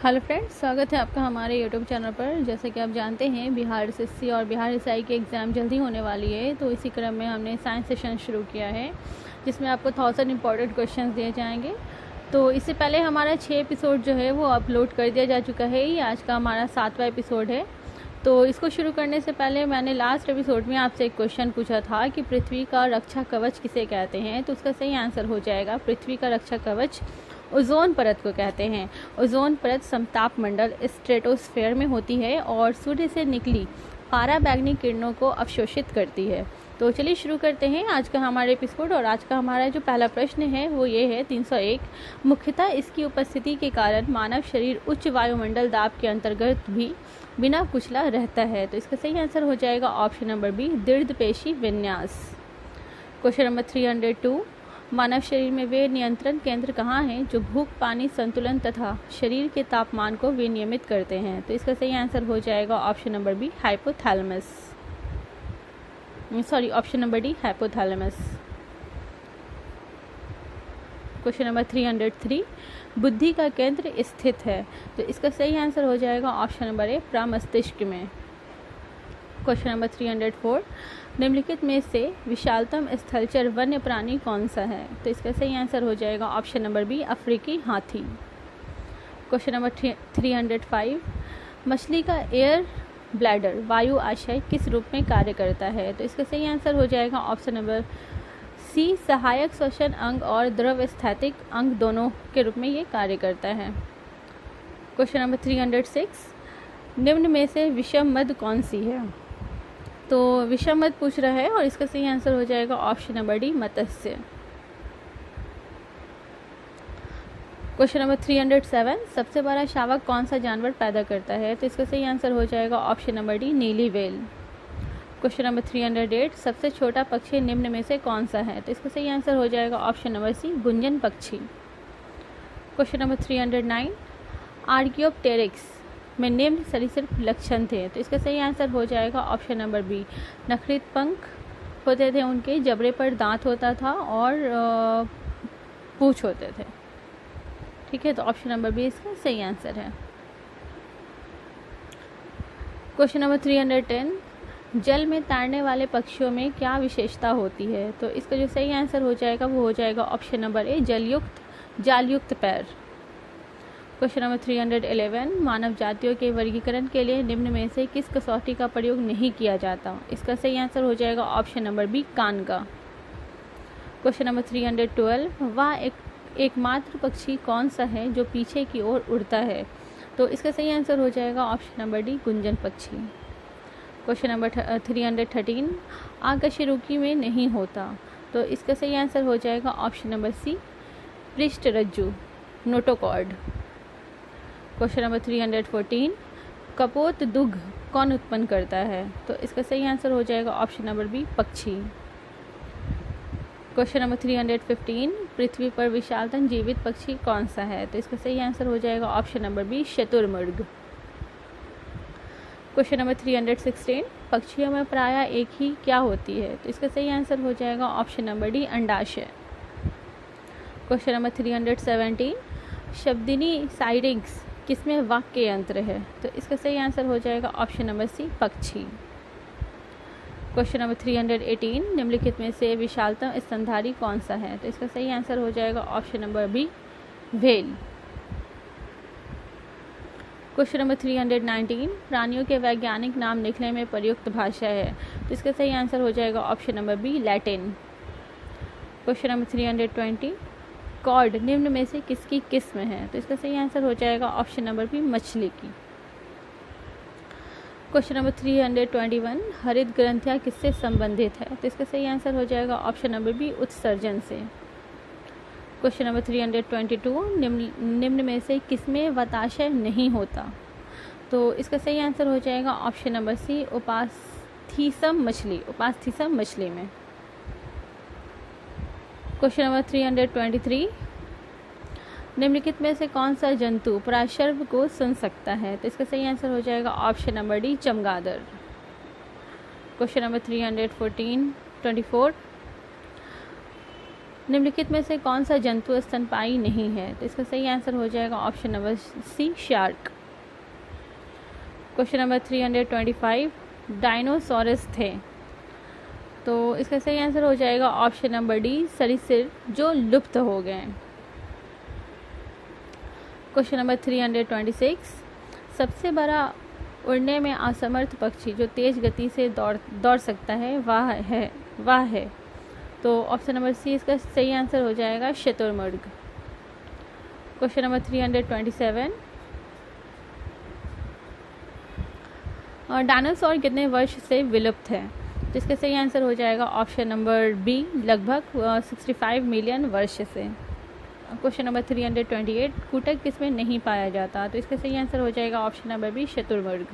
Hello friends, स्वागत है आपका हमारे यूट्यूब चैनल पर। जैसे कि आप जानते हैं, बिहार एसएससी और बिहार एसआई की एग्ज़ाम जल्दी होने वाली है, तो इसी क्रम में हमने साइंस सेशन शुरू किया है जिसमें आपको 1000 इंपॉर्टेंट क्वेश्चंस दिए जाएंगे। तो इससे पहले हमारा 6 एपिसोड जो है वो अपलोड कर दिया जा चुका है। ये आज का हमारा 7वां एपिसोड है। तो इसको शुरू करने से पहले मैंने लास्ट एपिसोड में आपसे एक क्वेश्चन पूछा था कि पृथ्वी का रक्षा कवच किसे कहते हैं। तो उसका सही आंसर हो जाएगा, पृथ्वी का रक्षा कवच ओजोन परत को कहते हैं। ओजोन परत समताप मंडल स्ट्रेटोस्फेयर में होती है और सूर्य से निकली पराबैंगनी किरणों को अवशोषित करती है। तो चलिए शुरू करते हैं आज का हमारा एपिसोड। और आज का हमारा जो पहला प्रश्न है वो ये है 301। मुख्यतः इसकी उपस्थिति के कारण मानव शरीर उच्च वायुमंडल दाब के अंतर्गत भी बिना कुचला रहता है। तो इसका सही आंसर हो जाएगा ऑप्शन नंबर बी, दीर्घ पेशी विन्यास। Question number 302। मानव शरीर में वे नियंत्रण केंद्र कहाँ हैं जो भूख, पानी संतुलन तथा शरीर के तापमान को विनियमित करते हैं। तो इसका सही आंसर हो जाएगा option number B, hypothalamus. Option number D, hypothalamus. Question number 303। बुद्धि का केंद्र स्थित है। तो इसका सही आंसर हो जाएगा ऑप्शन नंबर ए, प्रमस्तिष्क में। Question number 304। निम्नलिखित में से विशालतम स्थलचर वन्य प्राणी कौन सा है। तो इसका सही आंसर हो जाएगा ऑप्शन नंबर बी, अफ्रीकी हाथी। Question number 305। मछली का एयर ब्लैडर वायु आशय किस रूप में कार्य करता है। तो इसका सही आंसर हो जाएगा ऑप्शन नंबर सी, सहायक श्वसन अंग और द्रव स्थैतिक अंग दोनों के रूप में ये कार्य करता है। Question number 306। निम्न में से विषम मद कौन सी है। तो विषम मद पूछ रहा है और इसका सही आंसर हो जाएगा ऑप्शन नंबर डी, मत्स्य। Question number 307। सबसे बड़ा शावक कौन सा जानवर पैदा करता है। तो इसका सही आंसर हो जाएगा ऑप्शन नंबर डी, नीली व्हेल। Question number 308। सबसे छोटा पक्षी निम्न में से कौन सा है। तो इसका सही आंसर हो जाएगा ऑप्शन नंबर सी, गुंजन पक्षी। Question number 309। आर्कियोप्टेरिक्स में निम्न सरीसृप लक्षण थे। तो इसका सही आंसर हो जाएगा ऑप्शन नंबर बी, नखरित पंख होते थे उनके, जबड़े पर दांत होता था और पूंछ होते थे। ठीक है, तो ऑप्शन नंबर बी इसका सही आंसर है। Question number 310। जल में तैरने वाले पक्षियों में क्या विशेषता होती है। तो इसका जो सही आंसर हो जाएगा वो हो जाएगा ऑप्शन नंबर ए, जालयुक्त पैर। Question number 311। मानव जातियों के वर्गीकरण के लिए निम्न में से किस कसौटी का प्रयोग नहीं किया जाता। इसका सही आंसर हो जाएगा ऑप्शन नंबर बी, कान का। Question number 312। वह एकमात्र पक्षी कौन सा है जो पीछे की ओर उड़ता है। तो इसका सही आंसर हो जाएगा ऑप्शन नंबर डी, गुंजन पक्षी। Question number 313। आकशेरुकी में नहीं होता। तो इसका सही आंसर हो जाएगा ऑप्शन नंबर सी, पृष्ठरज्जु, नोटोकॉर्ड। Question number 314। कपोत दुग्ध कौन उत्पन्न करता है। तो इसका सही आंसर हो जाएगा ऑप्शन नंबर बी, पक्षी। Question number 315। पृथ्वी पर विशालतम जीवित पक्षी कौन सा है। तो इसका सही आंसर हो जाएगा ऑप्शन नंबर बी, शुतुरमुर्ग। Question number 316। पक्षियों में प्रायः एक ही क्या होती है। तो इसका सही आंसर हो जाएगा ऑप्शन नंबर डी, अंडाशय। Question number 317। शब्दिनी साइडिंग्स किसमें वाक्य यंत्र है। तो इसका सही आंसर हो जाएगा ऑप्शन नंबर सी, पक्षी। Question number 318। निम्नलिखित में से विशालतम स्तनधारी कौन सा है। तो इसका सही आंसर हो जाएगा option number B, whale. Question number 319। प्राणियों के वैज्ञानिक नाम लिखने में प्रयुक्त भाषा है। तो इसका सही आंसर हो जाएगा option number B, Latin. Question number 320। Chord निम्न में से किसकी किस्म है। तो इसका सही आंसर हो जाएगा ऑप्शन नंबर बी, मछली की। Question number 321। हरित ग्रंथियां किससे संबंधित है। तो इसका सही आंसर हो जाएगा ऑप्शन नंबर बी, उत्सर्जन से। Question number 322। निम्न में से किसमें वताशय नहीं होता। तो इसका सही आंसर हो जाएगा ऑप्शन नंबर सी, उपास्थीसम मछली में। Question number 323। निम्नलिखित में से कौन सा जंतु प्राशर्व को सुन सकता है। तो इसका सही आंसर हो जाएगा ऑप्शन नंबर डी, चमगादड़। Question number 324। निम्नलिखित में से कौन सा जंतु स्तनपायी नहीं है? तो इसका सही आंसर हो जाएगा option number C, shark. Question number 325, dinosaurs थे, तो इसका सही आंसर हो जाएगा ऑप्शन नंबर डी, सरीसृप जो लुप्त हो गए। क्वेश्चन नंबर 326, सबसे बड़ा उड़ने में असमर्थ पक्षी जो तेज गति से दौड़ सकता है वह है। तो ऑप्शन नंबर सी इसका सही आंसर हो जाएगा शुतुरमुर्ग। क्वेश्चन नंबर 327, डायनासोर कितने वर्ष से विलुप्त है? तो इसका सही आंसर हो जाएगा ऑप्शन नंबर बी, लगभग 65 मिलियन वर्ष से। क्वेश्चन नंबर 328, कूटक किसमें नहीं पाया जाता? तो इसका सही आंसर हो जाएगा ऑप्शन नंबर बी, शुतुरमुर्ग।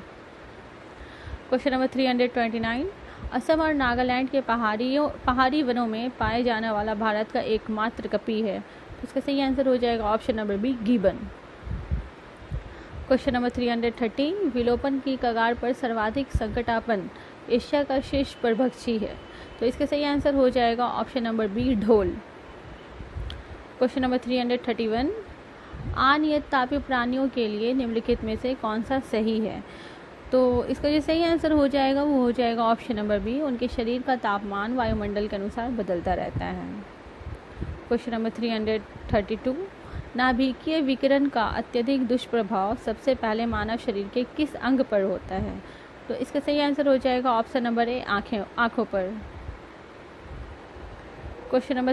क्वेश्चन नंबर 329, असम और नागालैंड के पहाड़ी वनों में पाए जाने वाला भारत का एकमात्र कपी है। तो इसका सही आंसर हो जाएगा option number B, gibbon. Question number 330, विलोपन की कगार पर सर्वाधिक संकटापन्न एशिया का शीर्ष परभक्षी है। तो इसका सही आंसर हो जाएगा ऑप्शन नंबर बी, ढोल। क्वेश्चन नंबर 331, अनियत तापीय प्राणियों के लिए निम्नलिखित में से कौन सा सही है? तो इसका जो सही आंसर हो जाएगा वो हो जाएगा ऑप्शन नंबर बी, उनके शरीर का तापमान वायुमंडल के अनुसार बदलता रहता है। क्वेश्चन नंबर 332, नाभिकीय विकिरण का अत्यधिक दुष्प्रभाव सबसे पहले मानव शरीर के किस अंग पर होता है? तो इसका सही आंसर हो जाएगा ऑप्शन नंबर ए, आँखों पर। क्वेश्चन नंबर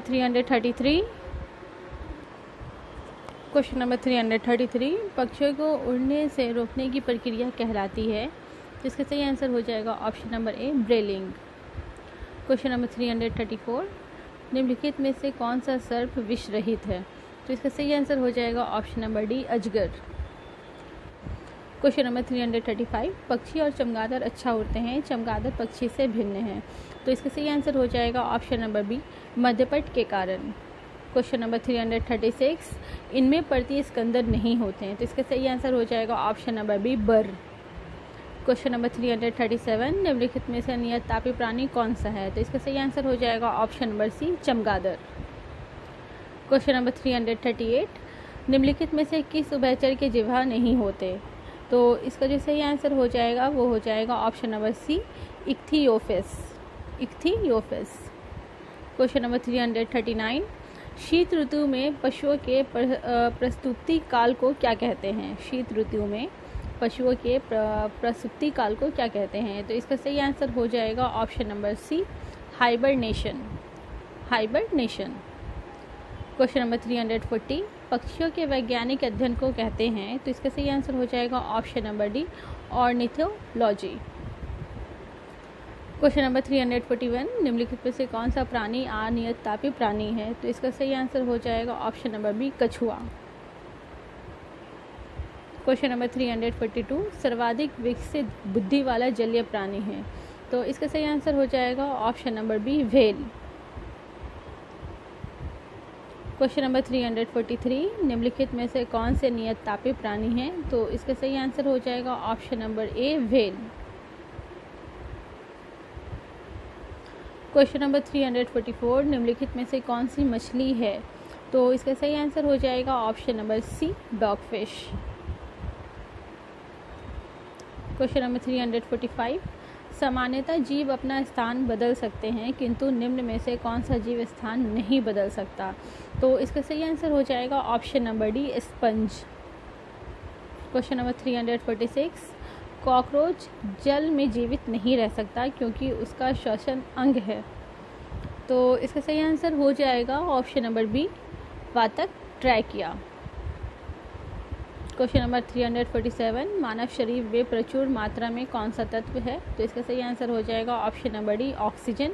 333, पक्षियों को उड़ने से रोकने की प्रक्रिया कहलाती है। तो इसका सही आंसर हो जाएगा ऑप्शन नंबर ए, ब्रेलिंग। क्वेश्चन नंबर 334, निम्नलिखित में से कौन सा सर्प विष रहित है? तो इसका सही आंसर हो जाएगा ऑप्शन नंबर डी, अजगर। क्वेश्चन नंबर 335, पक्षी और चमगादड़ अच्छा उड़ते हैं, चमगादड़ पक्षी से भिन्न है। तो इसका सही आंसर हो जाएगा ऑप्शन नंबर बी, मध्यपट के कारण। क्वेश्चन नंबर 336, इनमें परतीय स्कंदर नहीं होते हैं। तो इसका सही आंसर हो जाएगा ऑप्शन नंबर बी, बर। क्वेश्चन नंबर 337, निम्नलिखित में से नियत तापीय प्राणी कौन सा है? तो इसका सही आंसर हो जाएगा ऑप्शन नंबर सी, चमगादड़। क्वेश्चन नंबर 338, निम्नलिखित में से किस उभयचर के जिह्वा नहीं होते? तो इसका जो सही आंसर हो जाएगा वो हो जाएगा option number C, Ichthyophis. Question number 339, शीत ऋतु में पशुओं के प्रसूति काल को क्या कहते हैं? शीत ऋतु में पशुओं के प्रसूति काल को क्या कहते हैं? तो इसका सही आंसर हो जाएगा option number C, hibernation. Question number 340, पक्षियों के वैज्ञानिक अध्ययन को कहते हैं। तो इसका सही आंसर हो जाएगा option number D, ornithology. Question number 341, निम्नलिखित में से कौन सा प्राणी अनियत तापीय प्राणी है? तो इसका सही आंसर हो जाएगा ऑप्शन नंबर बी, कछुआ। क्वेश्चन नंबर 342, सर्वाधिक विकसित बुद्धि वाला जलीय प्राणी है। तो इसका सही आंसर हो जाएगा option number B, whale. Question number 343, निम्नलिखित में से कौन से नियत तापीय प्राणी हैं? तो इसका सही आंसर हो जाएगा ऑप्शन नंबर ए, व्हेल। क्वेश्चन नंबर 344, निम्नलिखित में से कौन सी मछली है? तो इसका सही आंसर हो जाएगा option number C, dogfish. Question number 345, सामान्यतः जीव अपना स्थान बदल सकते हैं किंतु निम्न में से कौन सा जीव स्थान नहीं बदल सकता? तो इसका सही आंसर हो जाएगा option number D, sponge. Question number 346, cockroach जल में जीवित नहीं रह सकता क्योंकि उसका श्वसन अंग है। तो इसका सही आंसर हो जाएगा ऑप्शन नंबर बी, वातक, ट्रैकिया। क्वेश्चन नंबर 347, मानव शरीर में प्रचुर मात्रा में कौन सा तत्व है? तो इसका सही आंसर हो जाएगा option number D, oxygen.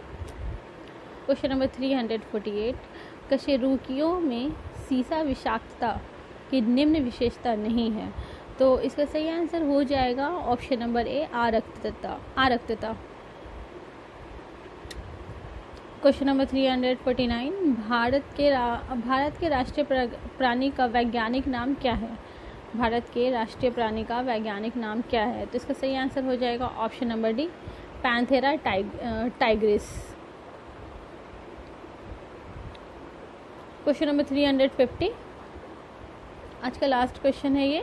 Question number 348, कशेरुकियों में सीसा विषाक्तता की निम्न विशेषता नहीं है। तो इसका सही आंसर हो जाएगा ऑप्शन नंबर ए, आरक्तता। क्वेश्चन नंबर 349, भारत के राष्ट्रीय प्राणी का वैज्ञानिक नाम क्या है? भारत के राष्ट्रीय प्राणी का वैज्ञानिक नाम क्या है? तो इसका सही आंसर हो जाएगा option number D, Panthera Tigris. Question number 350, आज का लास्ट क्वेश्चन है ये।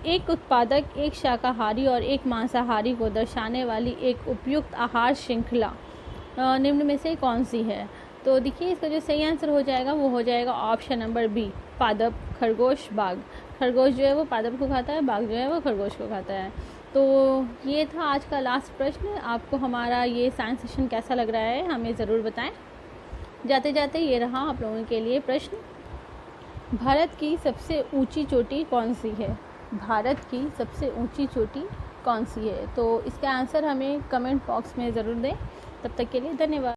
एक उत्पादक, एक शाकाहारी और एक मांसाहारी को दर्शाने वाली एक उपयुक्त आहार श्रृंखला निम्न में से कौन सी है? तो देखिए, इसका जो सही आंसर हो जाएगा वो हो जाएगा ऑप्शन नंबर बी, पादप, खरगोश, बाघ। खरगोश जो है वो पादप को खाता है, बाघ जो है वो खरगोश को खाता है। तो ये था आज का लास्ट प्रश्न। आपको हमारा ये साइंस सेशन कैसा लग रहा है हमें ज़रूर बताएं। जाते जाते ये रहा आप लोगों के लिए प्रश्न, भारत की सबसे ऊंची चोटी कौन सी है? भारत की सबसे ऊंची चोटी कौन सी है? तो इसका आंसर हमें कमेंट बॉक्स में ज़रूर दें। तब तक के लिए धन्यवाद।